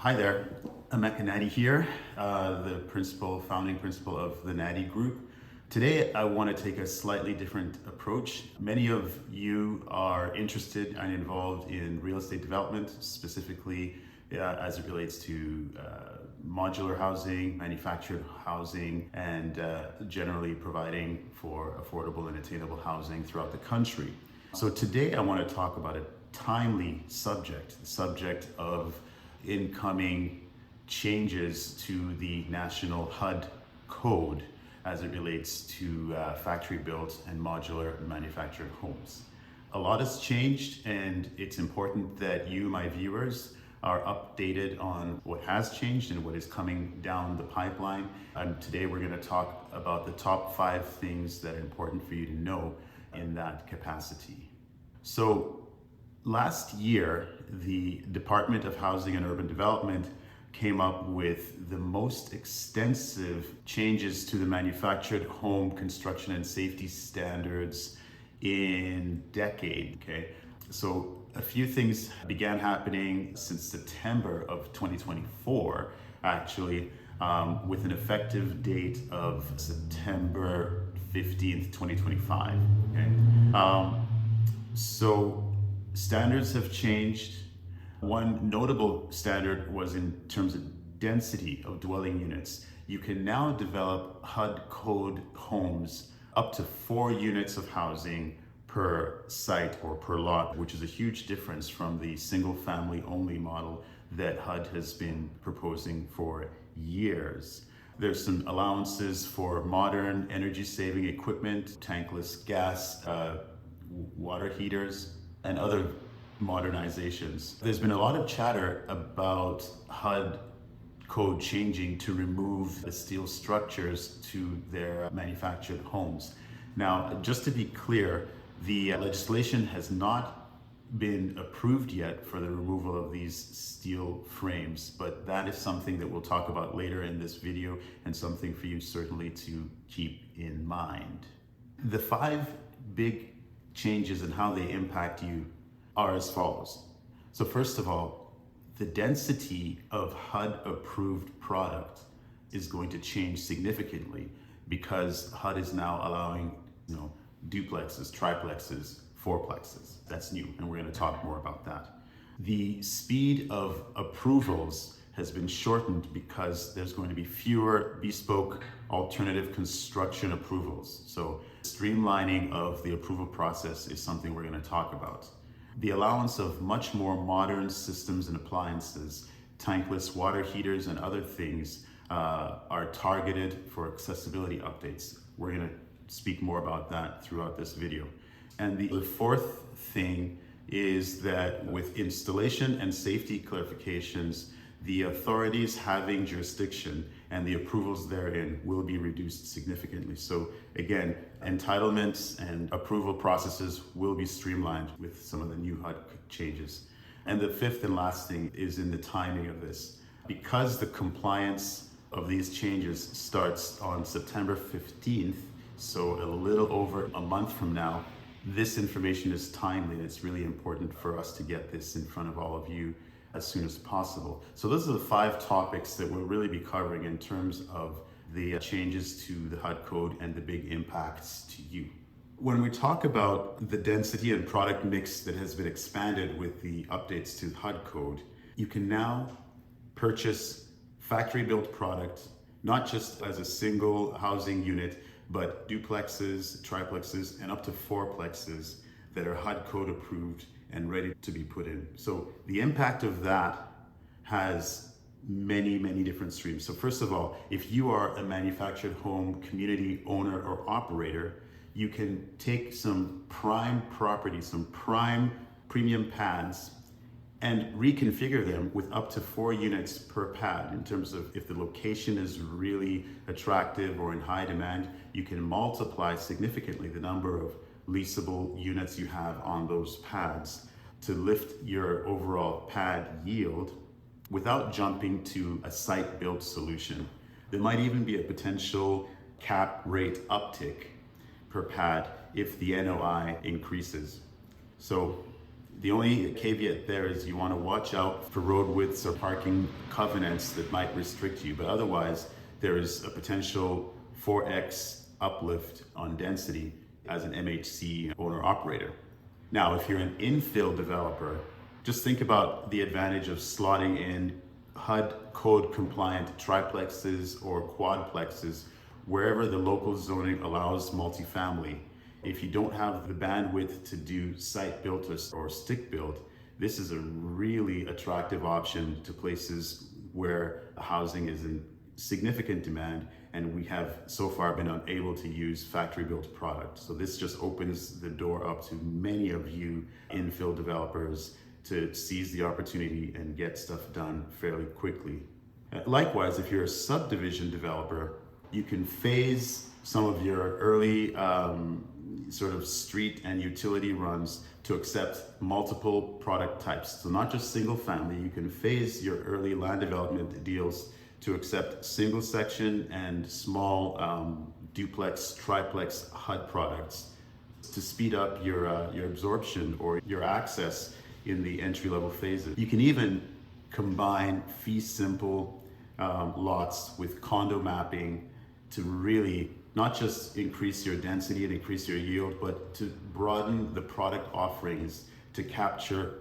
Hi there, Emeka Nnadi here, the founding principal of the Nadi Group. Today, I want to take a slightly different approach. Many of you are interested and involved in real estate development, specifically as it relates to modular housing, manufactured housing, and generally providing for affordable and attainable housing throughout the country. So today, I want to talk about a timely subject, the subject of incoming changes to the national HUD-code as it relates to factory-built and modular manufactured homes. A lot has changed, and it's important that you, my viewers, are updated on what has changed and what is coming down the pipeline. And today we're going to talk about the top 5 things that are important for you to know in that capacity. So last year, the Department of Housing and Urban Development came up with the most extensive changes to the manufactured home construction and safety standards in decade. Okay, so a few things began happening since September of 2024, actually, with an effective date of September 15th, 2025. Okay? So standards have changed. One notable standard was in terms of density of dwelling units. You can now develop HUD-code homes up to 4 units of housing per site or per lot, which is a huge difference from the single family only model that HUD has been proposing for years. There's some allowances for modern energy saving equipment, tankless gas, water heaters, and other modernizations. There's been a lot of chatter about HUD code changing to remove the steel structures to their manufactured homes. Now, just to be clear, the legislation has not been approved yet for the removal of these steel frames, but that is something that we'll talk about later in this video and something for you certainly to keep in mind. The 5 big changes and how they impact you are as follows. So first of all, the density of HUD-approved product is going to change significantly because HUD is now allowing, duplexes, triplexes, fourplexes. That's new, and we're going to talk more about that. The speed of approvals has been shortened because there's going to be fewer bespoke alternative construction approvals. So streamlining of the approval process is something we're going to talk about. The allowance of much more modern systems and appliances, tankless water heaters and other things are targeted for accessibility updates. We're going to speak more about that throughout this video. And the 4th thing is that with installation and safety clarifications, the authorities having jurisdiction and the approvals therein will be reduced significantly. So again, entitlements and approval processes will be streamlined with some of the new HUD changes. And the 5th and last thing is in the timing of this. Because the compliance of these changes starts on September 15th, so a little over a month from now, this information is timely, and it's really important for us to get this in front of all of you as soon as possible. So those are the 5 topics that we'll really be covering in terms of the changes to the HUD code and the big impacts to you. When we talk about the density and product mix that has been expanded with the updates to the HUD code, you can now purchase factory-built product, not just as a single housing unit, but duplexes, triplexes, and up to fourplexes that are HUD code approved and ready to be put in. So the impact of that has many, many different streams. So first of all, if you are a manufactured home community owner or operator, you can take some prime property, some prime premium pads, and reconfigure them with up to 4 units per pad. In terms of if the location is really attractive or in high demand, you can multiply significantly the number of leasable units you have on those pads to lift your overall pad yield without jumping to a site-built solution. There might even be a potential cap rate uptick per pad if the NOI increases. So The only caveat there is you want to watch out for road widths or parking covenants that might restrict you, but otherwise there is a potential 4x uplift on density as an MHC owner operator. Now, if you're an infill developer, just think about the advantage of slotting in HUD-code compliant triplexes or quadplexes wherever the local zoning allows multifamily. If you don't have the bandwidth to do site built or stick built, this is a really attractive option to places where housing is in significant demand and we have so far been unable to use factory built product. So this just opens the door up to many of you infill developers to seize the opportunity and get stuff done fairly quickly. Likewise, if you're a subdivision developer, you can phase some of your early sort of street and utility runs to accept multiple product types. So not just single family, you can phase your early land development deals to accept single section and small duplex, triplex HUD products to speed up your absorption or your access in the entry-level phases. You can even combine fee simple lots with condo mapping to really not just increase your density and increase your yield, but to broaden the product offerings to capture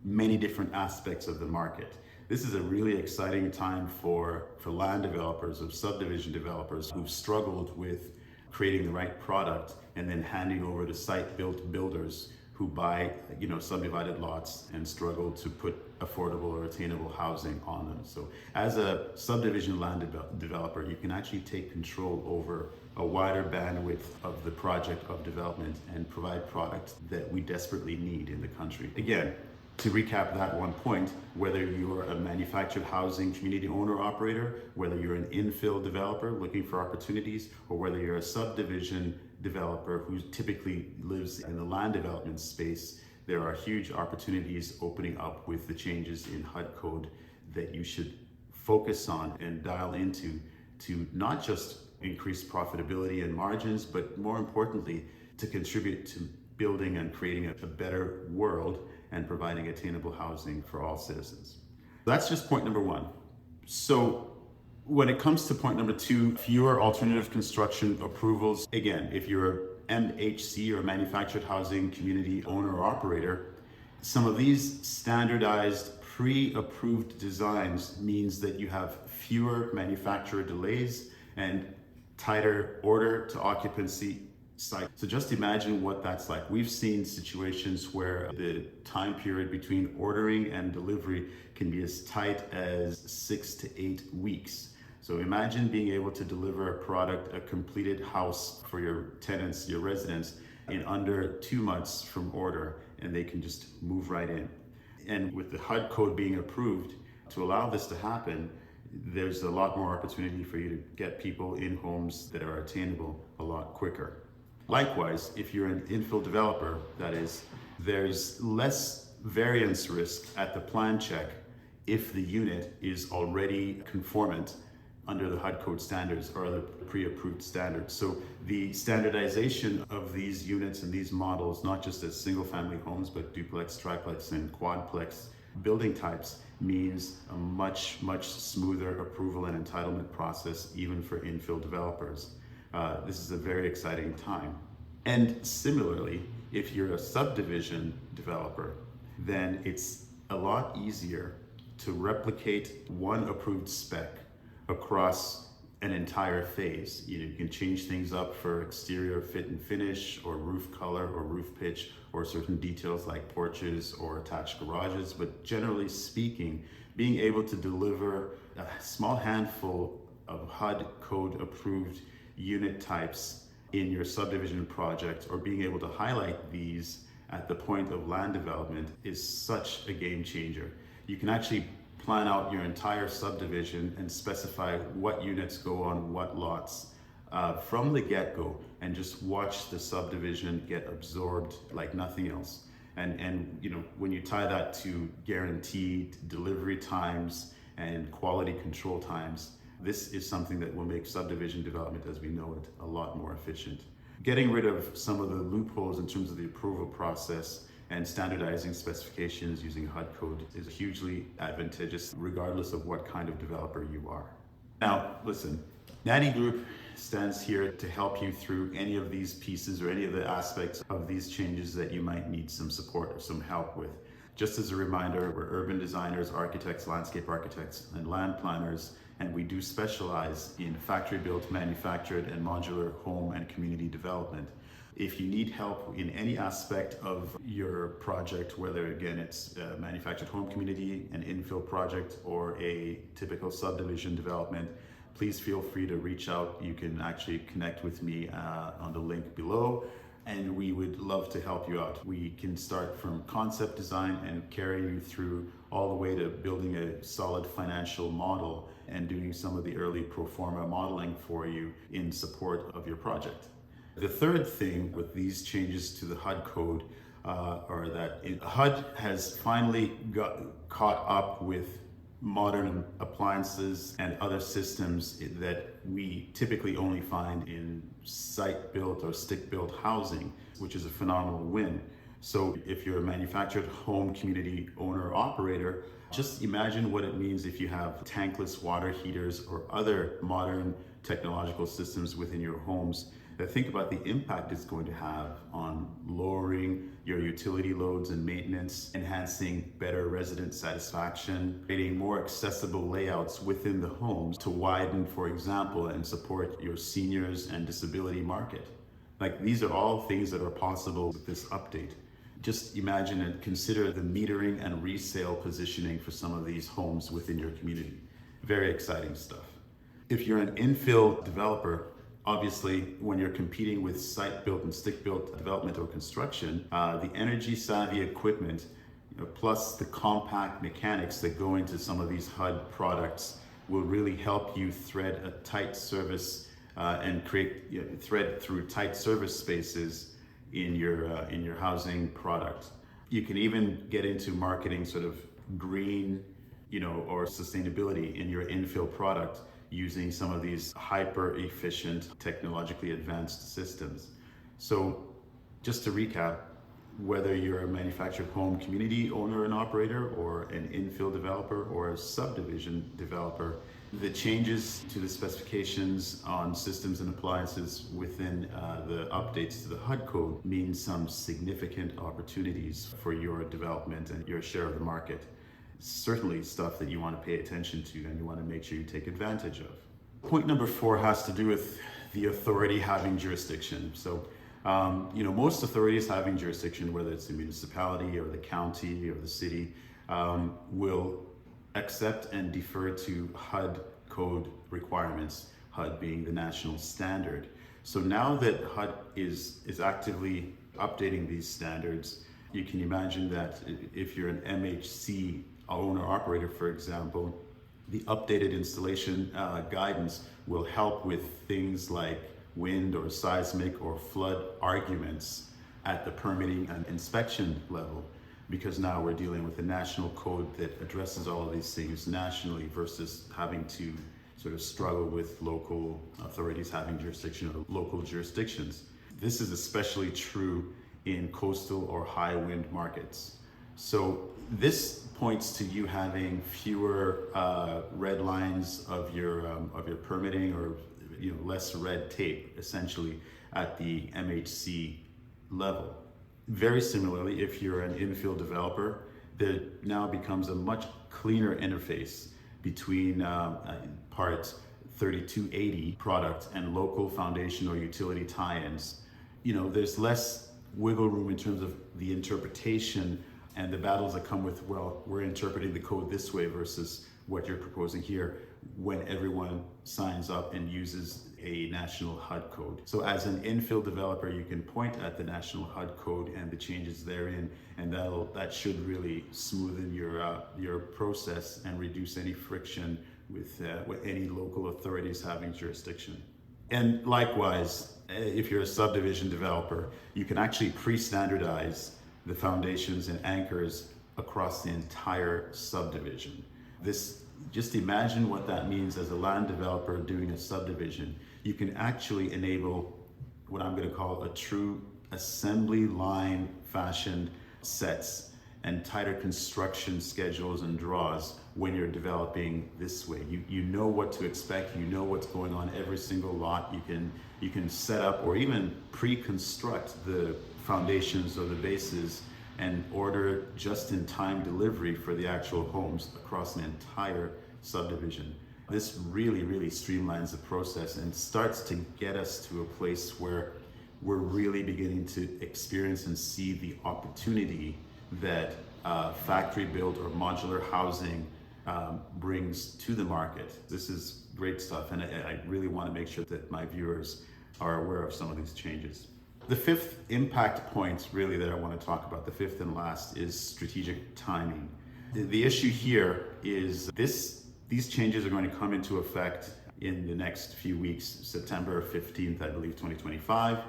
many different aspects of the market. This is a really exciting time for land developers or subdivision developers who've struggled with creating the right product and then handing over to site-built builders who buy, subdivided lots and struggle to put affordable or attainable housing on them. So as a subdivision land developer, you can actually take control over a wider bandwidth of the project of development and provide products that we desperately need in the country. Again, to recap that one point, whether you're a manufactured housing community owner operator, whether you're an infill developer looking for opportunities, or whether you're a subdivision developer who typically lives in the land development space, there are huge opportunities opening up with the changes in HUD-code that you should focus on and dial into to not just increase profitability and margins, but more importantly, to contribute to building and creating a better world and providing attainable housing for all citizens. That's just point number one. So when it comes to point number two, fewer alternative construction approvals. Again, if you're MHC or manufactured housing community owner or operator, some of these standardized pre-approved designs means that you have fewer manufacturer delays and tighter order to occupancy cycle. So just imagine what that's like. We've seen situations where the time period between ordering and delivery can be as tight as 6 to 8 weeks. So imagine being able to deliver a product, a completed house for your tenants, your residents, in under 2 months from order, and they can just move right in. And with the HUD code being approved, to allow this to happen, there's a lot more opportunity for you to get people in homes that are attainable a lot quicker. Likewise, if you're an infill developer, that is, there's less variance risk at the plan check if the unit is already conformant under the HUD code standards or other pre-approved standards. So the standardization of these units and these models, not just as single family homes, but duplex, triplex, and quadplex building types, means a much smoother approval and entitlement process even for infill developers. This is a very exciting time. And similarly, if you're a subdivision developer, then it's a lot easier to replicate one approved spec across an entire phase. You can change things up for exterior fit and finish, or roof color, or roof pitch, or certain details like porches or attached garages. But generally speaking, being able to deliver a small handful of HUD code approved unit types in your subdivision project, or being able to highlight these at the point of land development, is such a game changer. You can actually plan out your entire subdivision and specify what units go on what lots from the get-go, and just watch the subdivision get absorbed like nothing else. And when you tie that to guaranteed delivery times and quality control times, this is something that will make subdivision development as we know it a lot more efficient. Getting rid of some of the loopholes in terms of the approval process And standardizing specifications using HUD-code is hugely advantageous regardless of what kind of developer you are. Now, listen, Nadi Group stands here to help you through any of these pieces or any of the aspects of these changes that you might need some support or some help with. Just as a reminder, we're urban designers, architects, landscape architects, and land planners, and we do specialize in factory-built, manufactured, and modular home and community development. If you need help in any aspect of your project, whether again it's a manufactured home community, an infill project, or a typical subdivision development, please feel free to reach out. You can actually connect with me on the link below, and we would love to help you out. We can start from concept design and carry you through all the way to building a solid financial model and doing some of the early pro forma modeling for you in support of your project. The third thing with these changes to the HUD code are that HUD has finally got caught up with modern appliances and other systems that we typically only find in site-built or stick-built housing, which is a phenomenal win. So if you're a manufactured home community owner or operator, just imagine what it means if you have tankless water heaters or other modern technological systems within your homes. Think about the impact it's going to have on lowering your utility loads and maintenance, enhancing better resident satisfaction, creating more accessible layouts within the homes to widen, for example, and support your seniors and disability market. Like, these are all things that are possible with this update. Just imagine and consider the metering and resale positioning for some of these homes within your community. Very exciting stuff. If you're an infill developer, obviously, when you're competing with site-built and stick-built development or construction, the energy-savvy equipment, plus the compact mechanics that go into some of these HUD products will really help you thread a tight service and create thread through tight service spaces in your housing product. You can even get into marketing sort of green, or sustainability in your infill product, using some of these hyper-efficient, technologically advanced systems. So just to recap, whether you're a manufactured home community owner and operator, or an infill developer, or a subdivision developer, the changes to the specifications on systems and appliances within the updates to the HUD code mean some significant opportunities for your development and your share of the market. Certainly stuff that you want to pay attention to and you want to make sure you take advantage of. Point number 4 has to do with the authority having jurisdiction. So, most authorities having jurisdiction, whether it's the municipality or the county or the city, will accept and defer to HUD code requirements, HUD being the national standard. So now that HUD is actively updating these standards, you can imagine that if you're an MHC owner-operator, for example, the updated installation guidance will help with things like wind or seismic or flood arguments at the permitting and inspection level, because now we're dealing with a national code that addresses all of these things nationally versus having to sort of struggle with local authorities having jurisdiction or local jurisdictions. This is especially true in coastal or high wind markets. So this points to you having fewer red lines of your permitting, or less red tape essentially at the MHC level. Very similarly, if you're an infill developer, there now becomes a much cleaner interface between Part 3280 product and local foundation or utility tie-ins. There's less wiggle room in terms of the interpretation and the battles that come with, well, we're interpreting the code this way versus what you're proposing here, when everyone signs up and uses a national HUD code. So as an infill developer, you can point at the national HUD code and the changes therein, and that should really smoothen your process and reduce any friction with any local authorities having jurisdiction. And likewise, if you're a subdivision developer, you can actually pre-standardize the foundations and anchors across the entire subdivision. Just imagine what that means as a land developer doing a subdivision. You can actually enable what I'm going to call a true assembly line fashioned sets and tighter construction schedules and draws when you're developing this way. You know what to expect, you know what's going on every single lot. You can set up or even pre-construct the foundations or the bases and order just-in-time delivery for the actual homes across an entire subdivision. This really streamlines the process and starts to get us to a place where we're really beginning to experience and see the opportunity that factory-built or modular housing brings to the market. This is great stuff, and I really want to make sure that my viewers are aware of some of these changes. The fifth impact point really that I want to talk about, the fifth and last, is strategic timing. The issue here is these changes are going to come into effect in the next few weeks, September 15th, I believe, 2025.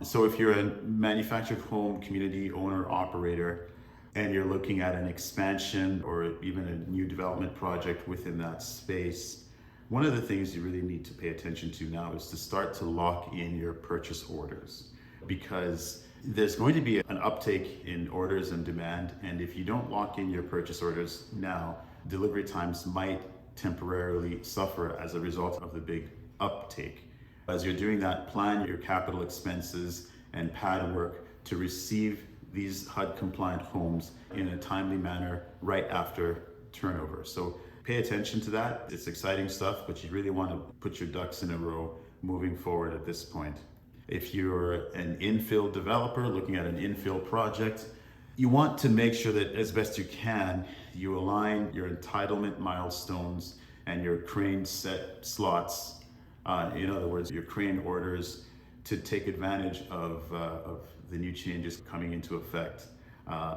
So if you're a manufactured home community owner operator and you're looking at an expansion or even a new development project within that space, one of the things you really need to pay attention to now is to start to lock in your purchase orders, because there's going to be an uptake in orders and demand, and if you don't lock in your purchase orders now, delivery times might temporarily suffer as a result of the big uptake. As you're doing that, plan your capital expenses and pad work to receive these HUD compliant homes in a timely manner right after turnover. So pay attention to that. It's exciting stuff, but you really want to put your ducks in a row moving forward at this point. If you're an infill developer looking at an infill project, you want to make sure that as best you can, you align your entitlement milestones and your crane set slots, in other words, your crane orders, to take advantage of the new changes coming into effect.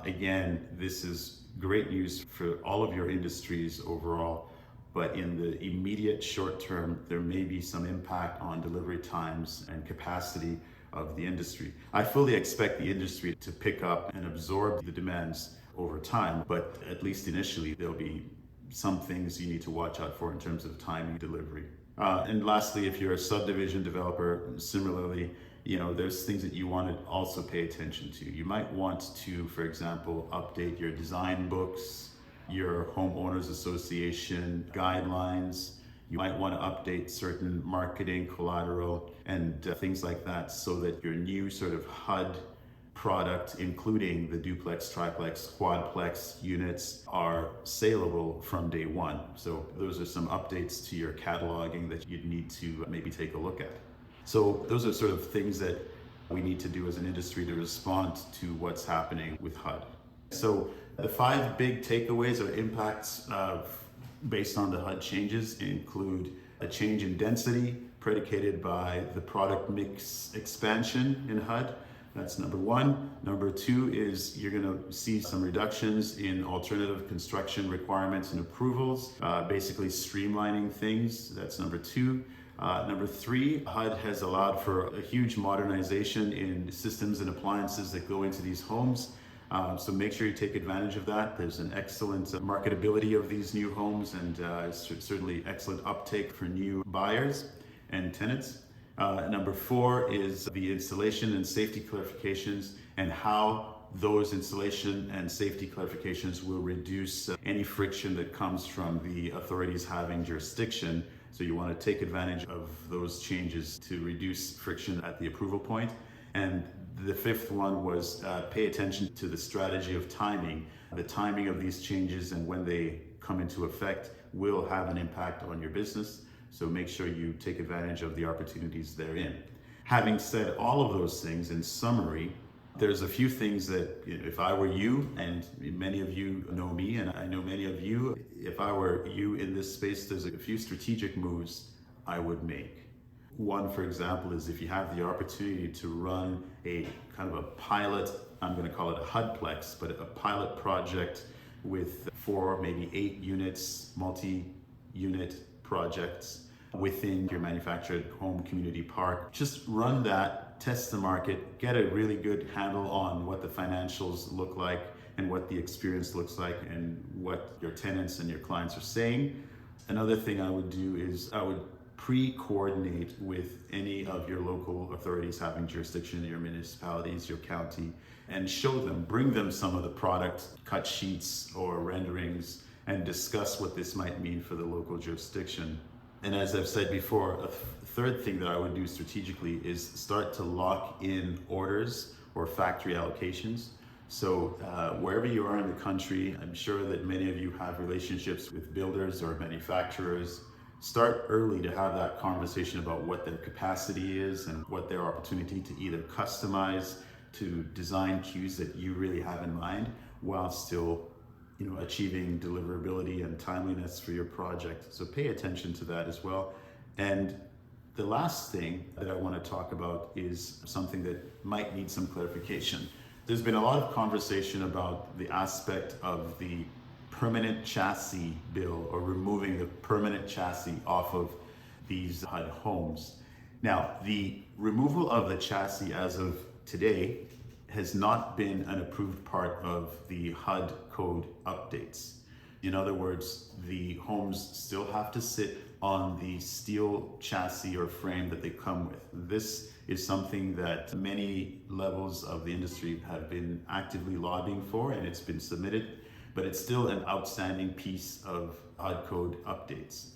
Again, this is great news for all of your industries overall, but in the immediate short term, there may be some impact on delivery times and capacity of the industry. I fully expect the industry to pick up and absorb the demands over time, but at least initially, there'll be some things you need to watch out for in terms of timing delivery. And lastly, if you're a subdivision developer, similarly, there's things that you want to also pay attention to. You might want to, for example, update your design books, your homeowners association guidelines. You might want to update certain marketing collateral and things like that, so that your new sort of HUD product, including the duplex, triplex, quadplex units, are saleable from day one. So those are some updates to your cataloging that you'd need to maybe take a look at. So those are sort of things that we need to do as an industry to respond to what's happening with HUD. So the 5 big takeaways or impacts based on the HUD changes include a change in density predicated by the product mix expansion in HUD. That's number 1. Number 2 is you're going to see some reductions in alternative construction requirements and approvals, basically streamlining things. That's number 2. Number 3, HUD has allowed for a huge modernization in systems and appliances that go into these homes. So make sure you take advantage of that. There's an excellent marketability of these new homes, and certainly excellent uptake for new buyers and tenants. Number 4 is the installation and safety clarifications, and how those installation and safety clarifications will reduce any friction that comes from the authorities having jurisdiction. So you want to take advantage of those changes to reduce friction at the approval point. And the 5th one was pay attention to the strategy of timing. The timing of these changes and when they come into effect will have an impact on your business. So make sure you take advantage of the opportunities therein. Having said all of those things, in summary, there's a few things that, if I were you, and many of you know me, and I know many of you, if I were you in this space, there's a few strategic moves I would make. One, for example, is if you have the opportunity to run a kind of a pilot, I'm going to call it a HUD-plex, but a pilot project with 4, maybe 8 units, multi-unit projects within your manufactured home community park. Just run that, test the market, get a really good handle on what the financials look like and what the experience looks like and what your tenants and your clients are saying. Another thing I would do is I would pre-coordinate with any of your local authorities having jurisdiction in your municipalities, your county, and show them, bring them some of the product cut sheets or renderings and discuss what this might mean for the local jurisdiction. And as I've said before, a third thing that I would do strategically is start to lock in orders or factory allocations. So wherever you are in the country, I'm sure that many of you have relationships with builders or manufacturers. Start early to have that conversation about what their capacity is and what their opportunity to either customize, to design queues that you really have in mind, while still achieving deliverability and timeliness for your project. So pay attention to that as well. And the last thing that I want to talk about is something that might need some clarification. There's been a lot of conversation about the aspect of the permanent chassis bill, or removing the permanent chassis off of these HUD homes. Now, the removal of the chassis as of today has not been an approved part of the HUD-code updates. In other words, the homes still have to sit on the steel chassis or frame that they come with. This is something that many levels of the industry have been actively lobbying for, and it's been submitted, but it's still an outstanding piece of HUD-code updates.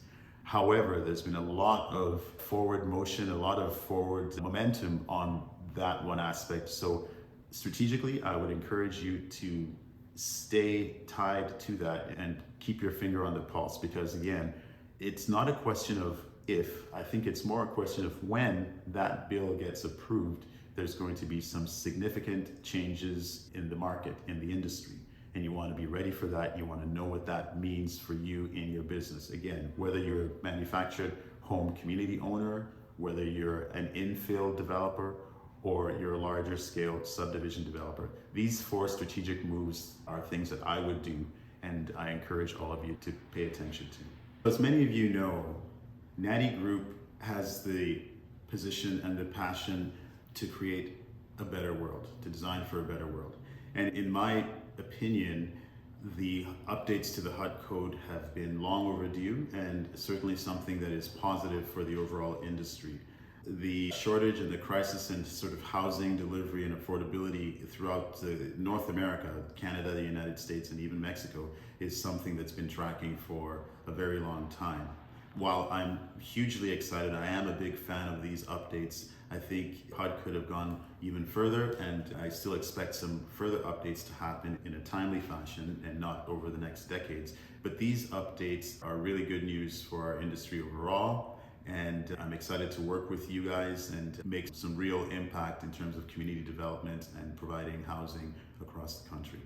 However, there's been a lot of forward motion, a lot of forward momentum on that one aspect. So strategically, I would encourage you to stay tied to that and keep your finger on the pulse, because again, it's not a question of if, I think it's more a question of when that bill gets approved, there's going to be some significant changes in the market, in the industry. And you want to be ready for that. You want to know what that means for you in your business. Again, whether you're a manufactured home community owner, whether you're an infill developer, or you're a larger scale subdivision developer. These 4 strategic moves are things that I would do, and I encourage all of you to pay attention to. As many of you know, Nadi Group has the position and the passion to create a better world, to design for a better world. And in my opinion, the updates to the HUD-code have been long overdue, and certainly something that is positive for the overall industry. The shortage and the crisis in sort of housing delivery and affordability throughout North America, Canada, the United States, and even Mexico is something that's been tracking for a very long time. While I'm hugely excited, I am a big fan of these updates. I think HUD could have gone even further, and I still expect some further updates to happen in a timely fashion and not over the next decades. But these updates are really good news for our industry overall. And I'm excited to work with you guys and make some real impact in terms of community development and providing housing across the country.